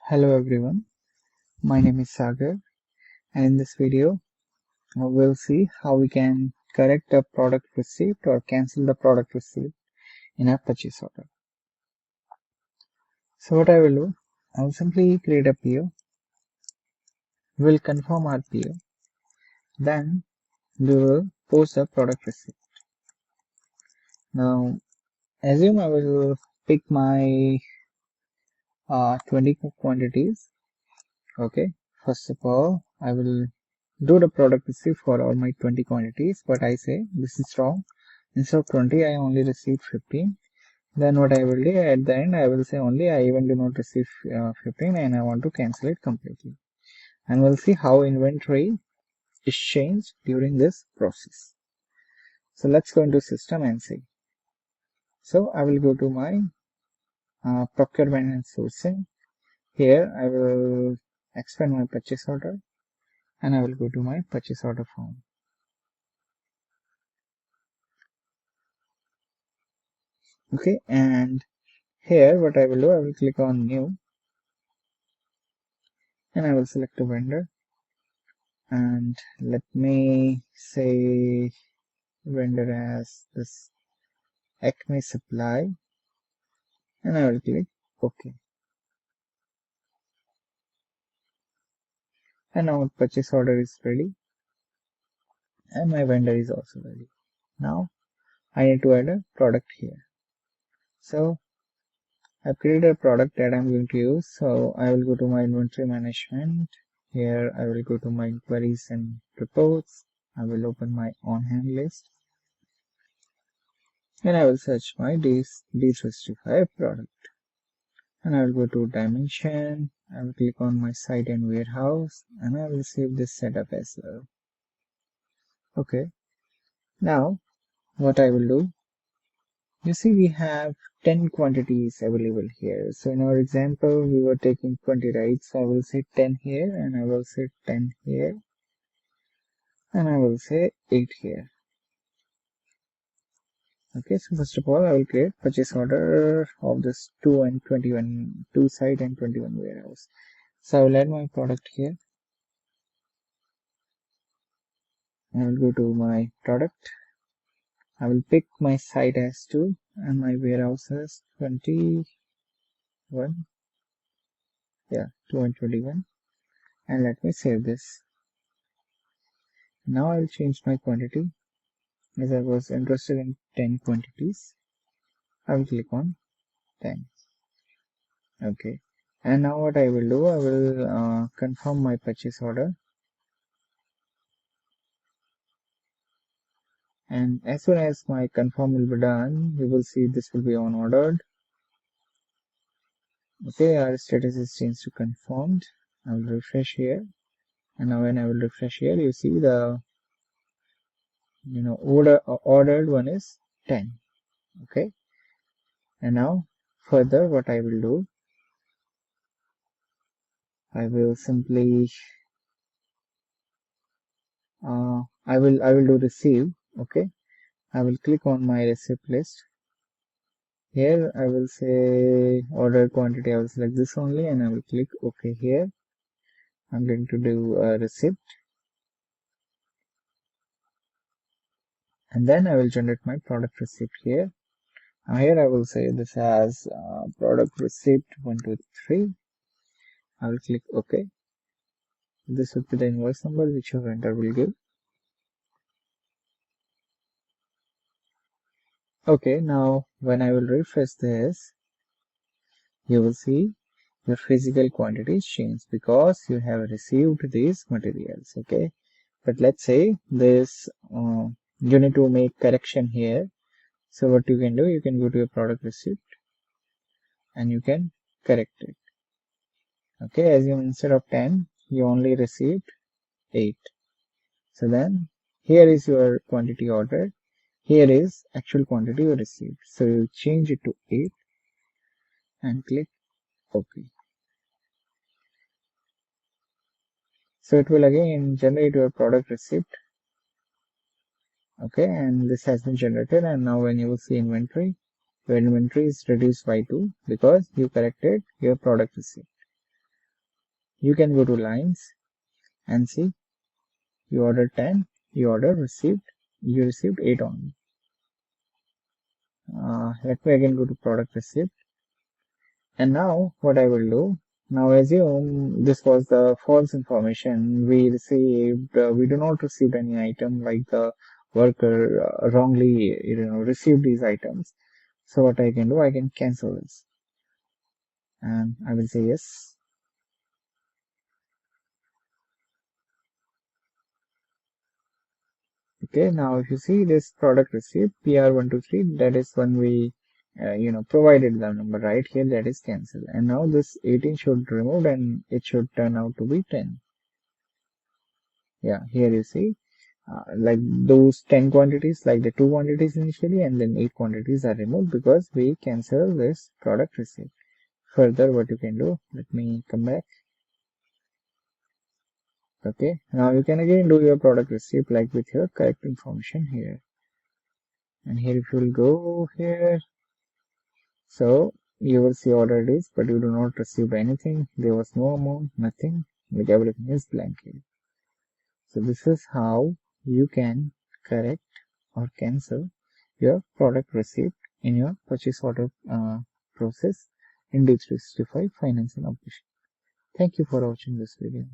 Hello everyone, my name is Sagar, and in this video we'll see how we can correct a product receipt or cancel the product receipt in a purchase order. So what I will do, I will simply create a PO, we'll confirm our PO, then we will post the product receipt. Now assume I will pick my 20 quantities. Okay, first of all I will do the product receipt for all my 20 quantities, but I say this is wrong. Instead of 20 I only received 15. Then what I will do at the end, I will say only I even do not receive 15 and I want to cancel it completely. And we'll see how inventory is changed during this process. So let's go into system and see. So I will go to my procurement and sourcing. Here I will expand my purchase order and I will go to my purchase order form. Okay, and here what I will do, I will click on new and I will select a vendor, and let me say vendor as this Acme Supply, and I will click OK. And now purchase order is ready and my vendor is also ready. Now I need to add a product here. So I've created a product that I'm going to use. So I will go to my inventory management. Here I will go to my inquiries and reports. I will open my on hand list and I will search my D365 product. And I will go to dimension. I will click on my site and warehouse and I will save this setup as well. Okay, now what I will do, you see we have 10 quantities available here. So in our example we were taking 20, right? So I will say 10 here and I will say 10 here and I will say 8 here. Okay, so first of all I will create purchase order of this 2 and 21, 2 site and 21 warehouse. So I will add my product here. I will go to my product. I will pick my site as 2 and my warehouse as 21. Yeah, 2 and 21. And let me save this. Now I will change my quantity. As I was interested in 10 quantities, I will click on 10. Okay. And now what I will do, I will confirm my purchase order. And as soon as my confirm will be done, you will see this will be on ordered. Okay, our status is changed to confirmed. I will refresh here. And now when I will refresh here, you see the ordered one is 10. Okay, and now further what I will do, I will simply I will do receive. Okay, I will click on my receipt list. Here I will say order quantity, I will select this only and I will click OK here. I'm going to do a receipt and then I will generate my product receipt here. Now here I will say this as product receipt 123. I will click OK. This would be the invoice number which your vendor will give. Okay, now when I will refresh this, you will see your physical quantities change because you have received these materials. Okay, but let's say this you need to make correction here. So what you can do, you can go to your product receipt and you can correct it. Okay, as you instead of 10 you only received 8. So then here is your quantity ordered, here is actual quantity you received. So you change it to 8 and click OK. So it will again generate your product receipt. Okay, and this has been generated, and now when you will see inventory, your inventory is reduced by 2 because you corrected your product receipt. you can go to lines and see you ordered 10, you received 8 only. Let me again go to product receipt. And now what I will do, now assume this was the false information we received. We do not receive any item, like the worker wrongly received these items. So what I can do, I can cancel this, and I will say yes. Okay, now if you see this product receipt PR123, that is when we provided the number right here, that is cancelled. And now this 18 should remove and it should turn out to be 10. Yeah, here you see like those 10 quantities, like the 2 quantities initially and then 8 quantities are removed because we cancel this product receipt. Further, what you can do, let me come back. Okay, now you can again do your product receipt like with your correct information here. And here if you will go here, so you will see order is, but you do not receive anything. There was no amount, nothing, like everything is blank here. So this is how you can correct or cancel your product receipt in your purchase order process in D365 Finance and Operation. Thank you for watching this video.